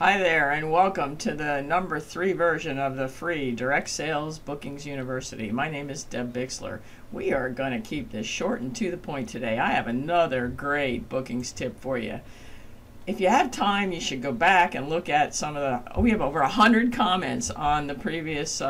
Hi there, and welcome to the number 3 version of the free Direct Sales Bookings University. My name is Deb Bixler. We are going to keep this short and to the point today. I have another great bookings tip for you. If you have time, you should go back and look at some of the, we have over 100 comments on the previous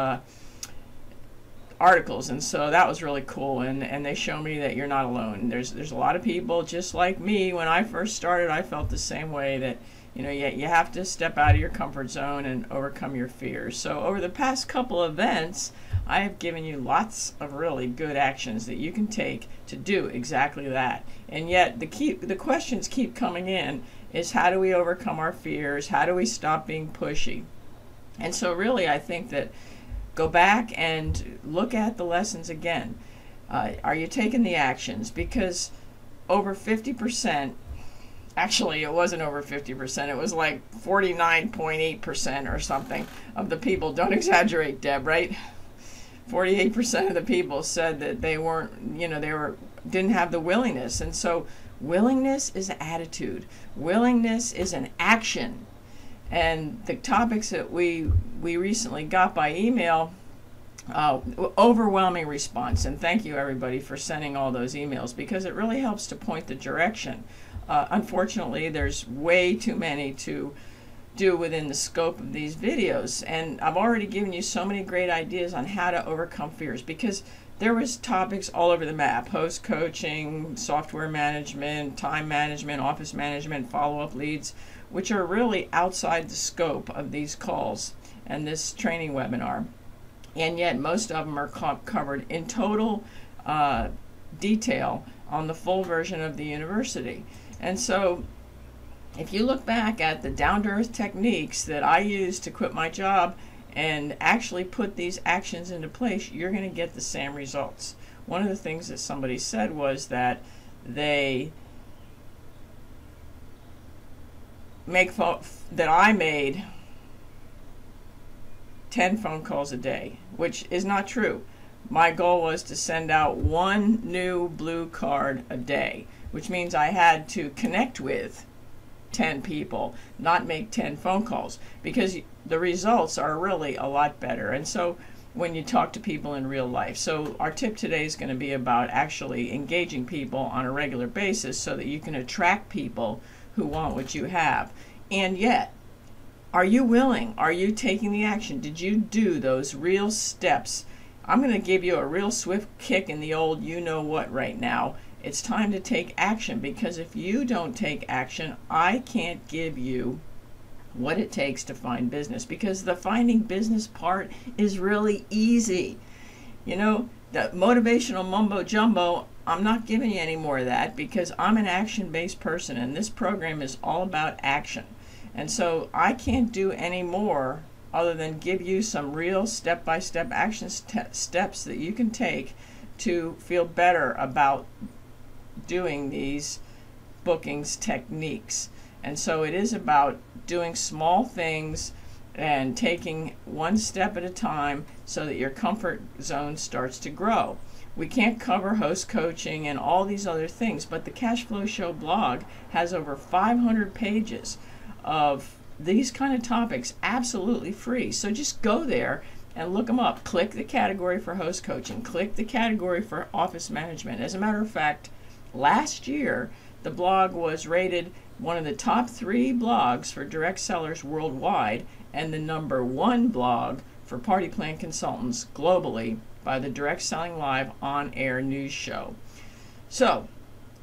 articles, and so that was really cool, and they show me that you're not alone. There's a lot of people just like me. When I first started, I felt the same way, that you have to step out of your comfort zone and overcome your fears. So over the past couple of events, I have given you lots of really good actions that you can take to do exactly that. And yet the questions keep coming in, is how do we overcome our fears? How do we stop being pushy? And so really, I think that go back and look at the lessons again. Are you taking the actions? Because over 50%, actually, it wasn't over 50%. It was like 49.8% or something of the people. Don't exaggerate, Deb, right? 48% of the people said that they weren't, didn't have the willingness. And so willingness is an attitude. Willingness is an action. And the topics that we recently got by email, overwhelming response. And thank you, everybody, for sending all those emails, because it really helps to point the direction. Unfortunately, there's way too many to do within the scope of these videos, and I've already given you so many great ideas on how to overcome fears, because there was topics all over the map: host coaching, software management, time management, office management, follow-up leads, which are really outside the scope of these calls and this training webinar, and yet most of them are covered in total detail on the full version of the university. And so if you look back at the down-to-earth techniques that I used to quit my job and actually put these actions into place, you're going to get the same results. One of the things that somebody said was that I made 10 phone calls a day, which is not true. My goal was to send out 1 new blue card a day, which means I had to connect with 10 people, not make 10 phone calls, because the results are really a lot better. And so when you talk to people in real life. So our tip today is going to be about actually engaging people on a regular basis so that you can attract people who want what you have. And yet, are you willing? Are you taking the action? Did you do those real steps? I'm going to give you a real swift kick in the old you-know-what right now. It's time to take action, because if you don't take action, I can't give you what it takes to find business, because the finding business part is really easy. The motivational mumbo-jumbo, I'm not giving you any more of that, because I'm an action-based person, and this program is all about action. And so I can't do any more other than give you some real step-by-step action steps that you can take to feel better about doing these bookings techniques. And so it is about doing small things and taking one step at a time so that your comfort zone starts to grow. We can't cover host coaching and all these other things, but the Cash Flow Show blog has over 500 pages of these kind of topics absolutely free. So just go there and look them up. Click the category for host coaching. Click the category for office management. As a matter of fact, last year, the blog was rated one of the top 3 blogs for direct sellers worldwide, and the number 1 blog for party plan consultants globally by the Direct Selling Live on-air news show. So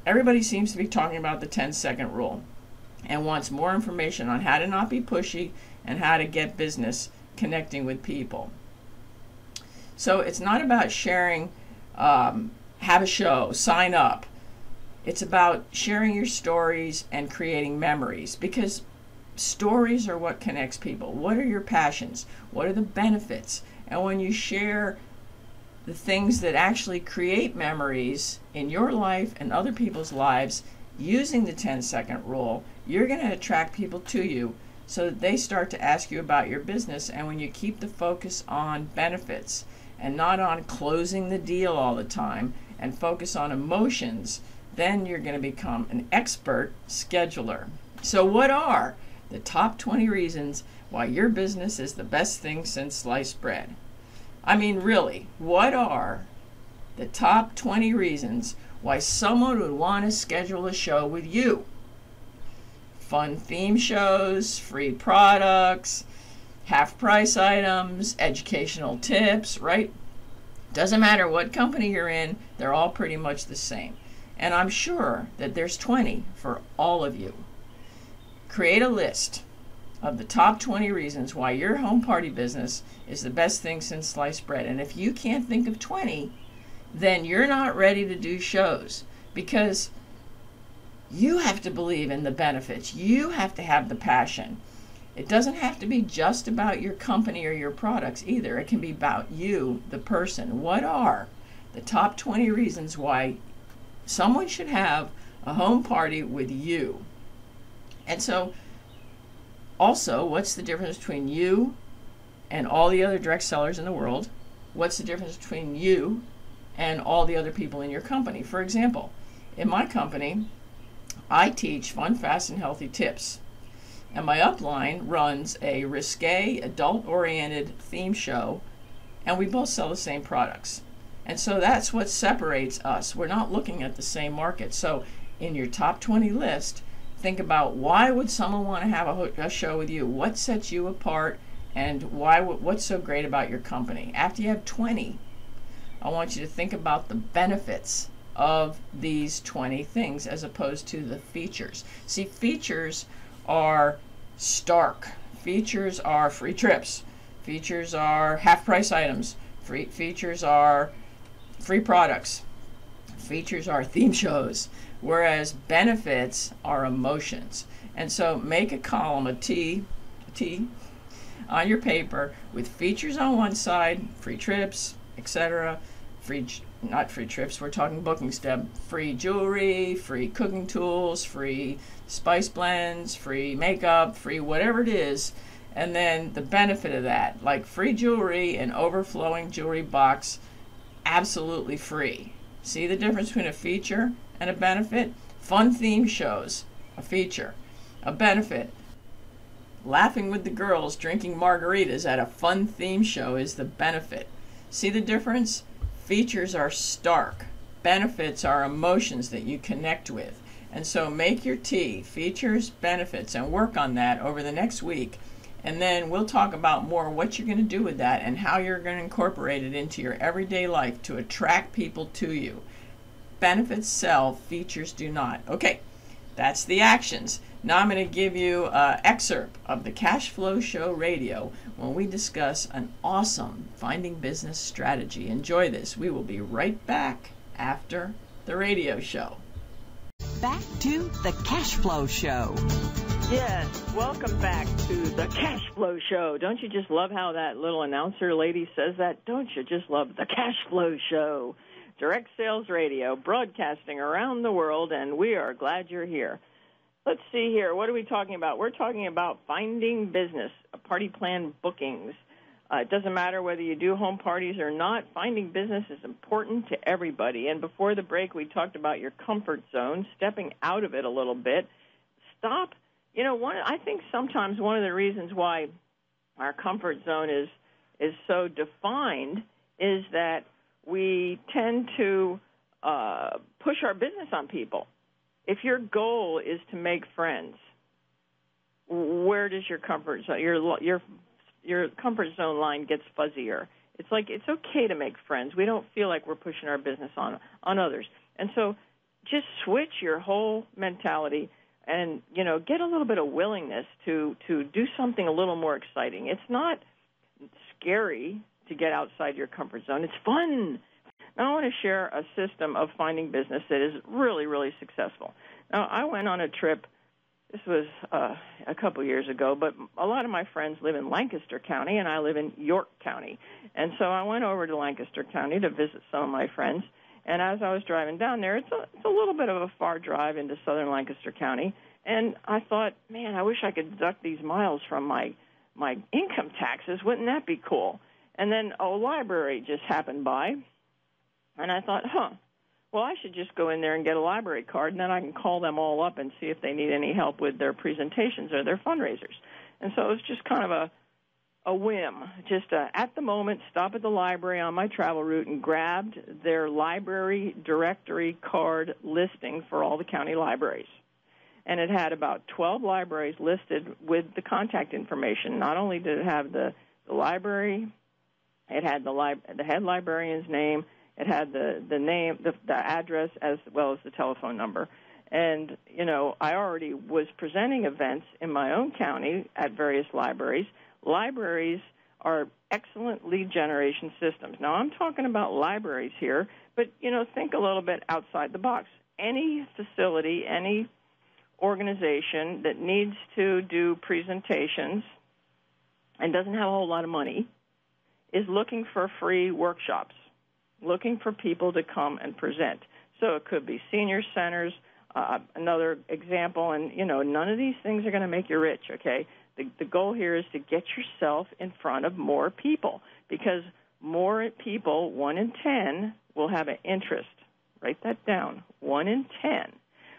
everybody seems to be talking about the 10-second rule and wants more information on how to not be pushy and how to get business connecting with people. So it's not about sharing, have a show, sign up. It's about sharing your stories and creating memories, because stories are what connects people. What are your passions? What are the benefits? And when you share the things that actually create memories in your life and other people's lives using the 10-second rule, you're going to attract people to you so that they start to ask you about your business. And when you keep the focus on benefits and not on closing the deal all the time and focus on emotions, then you're going to become an expert scheduler. So what are the top 20 reasons why your business is the best thing since sliced bread. I mean, really, what are the top 20 reasons why someone would want to schedule a show with you? Fun theme shows, free products, half-price items, educational tips, right? Doesn't matter what company you're in, they're all pretty much the same. And I'm sure that there's 20 for all of you. Create a list of the top 20 reasons why your home party business is the best thing since sliced bread. And if you can't think of 20, then you're not ready to do shows, because you have to believe in the benefits. You have to have the passion. It doesn't have to be just about your company or your products either. It can be about you, the person. What are the top 20 reasons why someone should have a home party with you? And so, also, what's the difference between you and all the other direct sellers in the world? What's the difference between you and all the other people in your company? For example, in my company, I teach fun, fast, and healthy tips. And my upline runs a risque, adult-oriented theme show, and we both sell the same products. And so that's what separates us. We're not looking at the same market. So in your top 20 list, think about, why would someone want to have a show with you? What sets you apart, and what's so great about your company? After you have 20, I want you to think about the benefits of these 20 things as opposed to the features. See, features are stark. Features are free trips. Features are half-price items. Features are free products. Features are theme shows. Whereas benefits are emotions. And so make a column, a T on your paper with features on one side, free trips, etc. Not free trips, we're talking bookings, Deb. Free jewelry, free cooking tools, free spice blends, free makeup, free whatever it is. And then the benefit of that, like free jewelry, an overflowing jewelry box, absolutely free. See the difference between a feature and a benefit? Fun theme shows, a feature. A benefit, laughing with the girls drinking margaritas at a fun theme show, is the benefit. See the difference? Features are stark. Benefits are emotions that you connect with. And so make your T, features, benefits, and work on that over the next week. And then we'll talk about more what you're going to do with that and how you're going to incorporate it into your everyday life to attract people to you. Benefits sell, features do not. Okay, that's the actions. Now I'm going to give you an excerpt of the Cash Flow Show Radio when we discuss an awesome finding business strategy. Enjoy this. We will be right back after the radio show. Back to the Cash Flow Show. Yes, welcome back to the Cash Flow Show. Don't you just love how that little announcer lady says that? Don't you just love the Cash Flow Show? Direct sales radio, broadcasting around the world, and we are glad you're here. Let's see here. What are we talking about? We're talking about finding business, party plan bookings. It doesn't matter whether you do home parties or not. Finding business is important to everybody. And before the break, we talked about your comfort zone, stepping out of it a little bit. Stop. You know, I think sometimes one of the reasons why our comfort zone is so defined is that we tend to push our business on people. If your goal is to make friends, where does your comfort zone, your comfort zone line gets fuzzier? It's like it's okay to make friends. We don't feel like we're pushing our business on others. And so just switch your whole mentality and, you know, get a little bit of willingness to do something a little more exciting. It's not scary to get outside your comfort zone. It's fun. Now, I want to share a system of finding business that is really, really successful. Now, I went on a trip. This was a couple years ago, but a lot of my friends live in Lancaster County, and I live in York County. And so I went over to Lancaster County to visit some of my friends. And as I was driving down there, it's a little bit of a far drive into southern Lancaster County. And I thought, man, I wish I could deduct these miles from my income taxes. Wouldn't that be cool? And then a library just happened by. And I thought, well, I should just go in there and get a library card, and then I can call them all up and see if they need any help with their presentations or their fundraisers. And so it was just kind of a whim, just at the moment, stop at the library on my travel route and grabbed their library directory card listing for all the county libraries. And it had about 12 libraries listed with the contact information. Not only did it have the library, it had the head librarian's name, it had the name, the address, as well as the telephone number. And, you know, I already was presenting events in my own county at various libraries. Libraries are excellent lead generation systems. Now, I'm talking about libraries here, but, you know, think a little bit outside the box. Any facility, any organization that needs to do presentations and doesn't have a whole lot of money is looking for free workshops, looking for people to come and present. So it could be senior centers, another example, and, you know, none of these things are going to make you rich, okay? The goal here is to get yourself in front of more people, because more people, 1 in 10, will have an interest. Write that down, 1 in 10.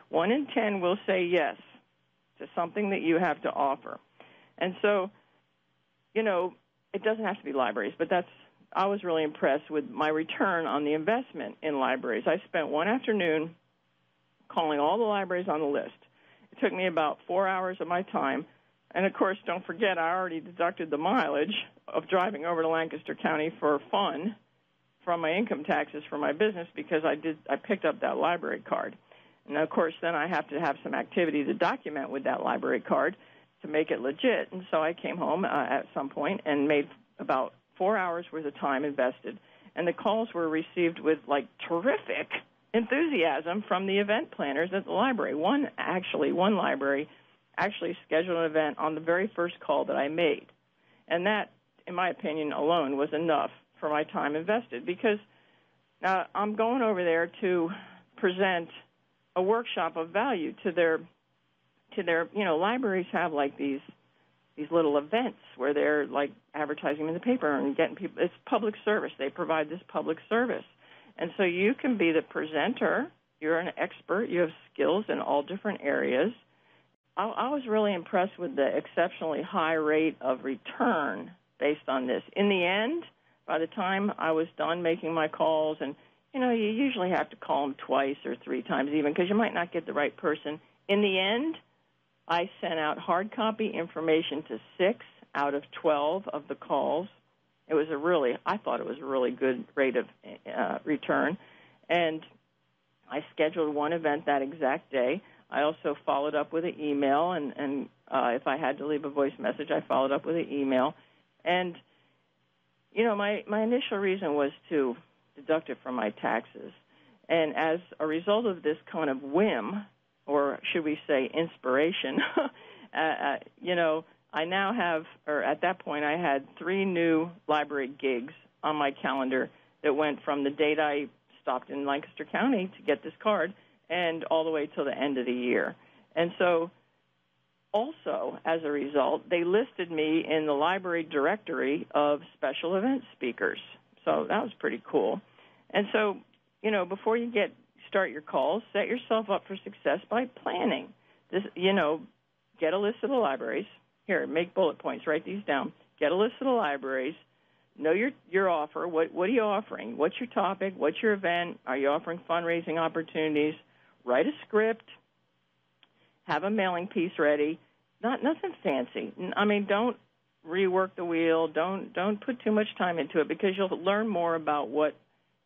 1 in 10 will say yes to something that you have to offer. And so, you know, it doesn't have to be libraries, but I was really impressed with my return on the investment in libraries. I spent one afternoon calling all the libraries on the list. It took me about 4 hours of my time. And, of course, don't forget, I already deducted the mileage of driving over to Lancaster County for fun from my income taxes for my business, because I picked up that library card. And, of course, then I have to have some activity to document with that library card to make it legit. And so I came home at some point and made about 4 hours worth of time invested. And the calls were received with, like, terrific enthusiasm from the event planners at the library. One library actually scheduled an event on the very first call that I made. And that, in my opinion, alone was enough for my time invested, because now I'm going over there to present a workshop of value to their, you know, libraries have like these little events where they're like advertising in the paper and getting people. It's public service. They provide this public service. And so you can be the presenter. You're an expert. You have skills in all different areas. I was really impressed with the exceptionally high rate of return based on this. In the end, by the time I was done making my calls, and, you know, you usually have to call them twice or 3 times even, because you might not get the right person. In the end, I sent out hard copy information to 6 out of 12 of the calls. I thought it was a really good rate of return. And I scheduled one event that exact day. I also followed up with an email, and if I had to leave a voice message, I followed up with an email. And, you know, my initial reason was to deduct it from my taxes. And as a result of this kind of whim, or should we say inspiration, you know, I now have, or at that point I had 3 new library gigs on my calendar that went from the date I stopped in Lancaster County to get this card and all the way till the end of the year. And so also, as a result, they listed me in the library directory of special event speakers. So that was pretty cool. And so, you know, before you start your calls, set yourself up for success by planning. This, you know, get a list of the libraries. Here, make bullet points. Write these down. Get a list of the libraries. Know your offer. What are you offering? What's your topic? What's your event? Are you offering fundraising opportunities? Write a script. Have a mailing piece ready. Nothing fancy. I mean, don't rework the wheel. Don't put too much time into it, because you'll learn more about what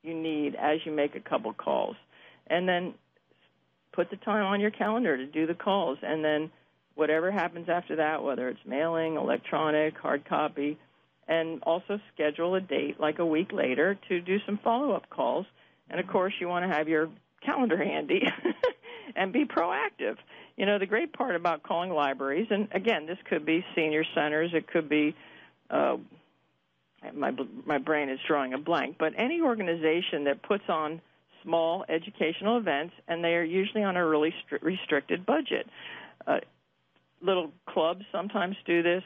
you need as you make a couple calls. And then put the time on your calendar to do the calls. And then whatever happens after that, whether it's mailing, electronic, hard copy, and also schedule a date like a week later to do some follow-up calls. And, of course, you want to have your calendar handy and be proactive. You know, the great part about calling libraries, and, again, this could be senior centers, it could be my brain is drawing a blank, but any organization that puts on small educational events, and they are usually on a really restricted budget. Little clubs sometimes do this,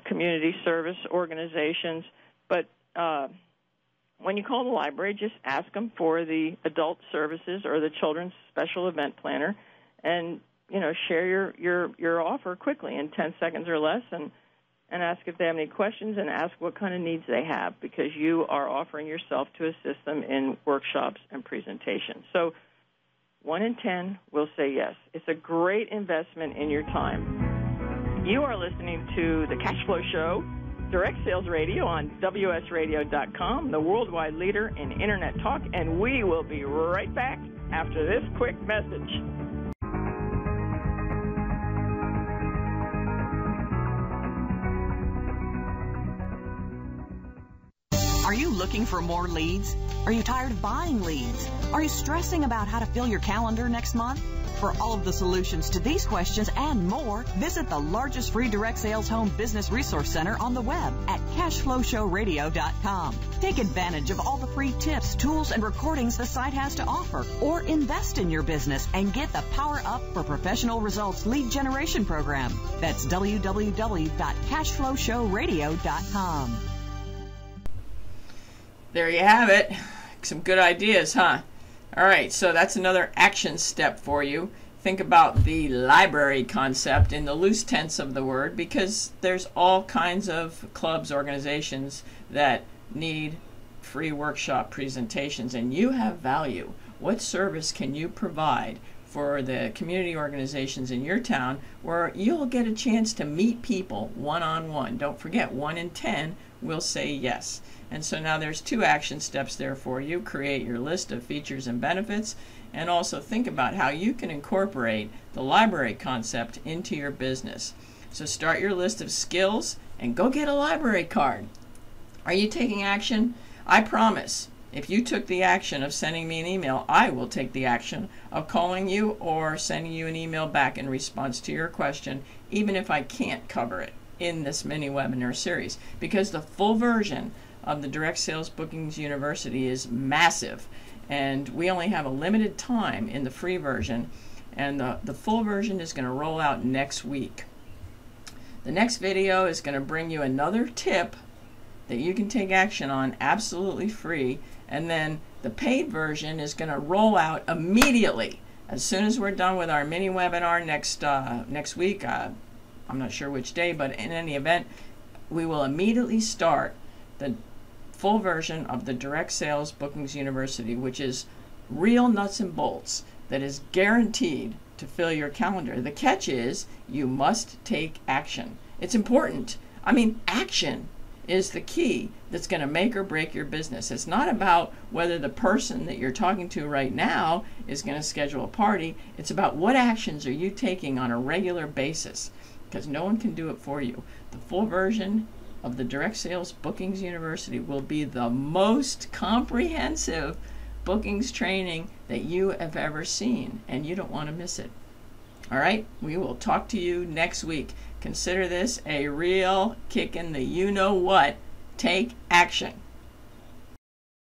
community service organizations, but when you call the library, just ask them for the adult services or the children's special event planner, and share your offer quickly in 10 seconds or less, and ask if they have any questions, and ask what kind of needs they have, because you are offering yourself to assist them in workshops and presentations. So 1 in 10 will say yes. It's a great investment in your time. You are listening to The Cash Flow Show, Direct Sales Radio on WSRadio.com, the worldwide leader in Internet talk, and we will be right back after this quick message. Are you looking for more leads? Are you tired of buying leads? Are you stressing about how to fill your calendar next month? For all of the solutions to these questions and more, visit the largest free direct sales home business resource center on the web at cashflowshowradio.com. Take advantage of all the free tips, tools, and recordings the site has to offer, or invest in your business and get the Power Up for Professional Results lead generation program. That's www.cashflowshowradio.com. There you have it. Some good ideas, huh? All right, so that's another action step for you. Think about the library concept in the loose tense of the word, because there's all kinds of clubs, organizations that need free workshop presentations, and you have value. What service can you provide for the community organizations in your town where you'll get a chance to meet people one-on-one? Don't forget, 1 in 10 will say yes. And so now there's 2 action steps there for you. Create your list of features and benefits, and also think about how you can incorporate the library concept into your business. So start your list of skills and go get a library card. Are you taking action? I promise, if you took the action of sending me an email, I will take the action of calling you or sending you an email back in response to your question, even if I can't cover it in this mini webinar series, because the full version of the Direct Sales Bookings University is massive, and we only have a limited time in the free version, and the full version is going to roll out next week. The next video is going to bring you another tip that you can take action on absolutely free, and then the paid version is going to roll out immediately as soon as we're done with our mini webinar next week. I'm not sure which day, but in any event, we will immediately start the full version of the Direct Sales Bookings University, which is real nuts and bolts, that is guaranteed to fill your calendar. The catch is you must take action. It's important. I mean, action is the key that's going to make or break your business. It's not about whether the person that you're talking to right now is going to schedule a party. It's about what actions are you taking on a regular basis, because no one can do it for you. The full version of the Direct Sales Bookings University will be the most comprehensive bookings training that you have ever seen, and you don't want to miss it. All right, we will talk to you next week. Consider this a real kick in the you-know-what. Take action.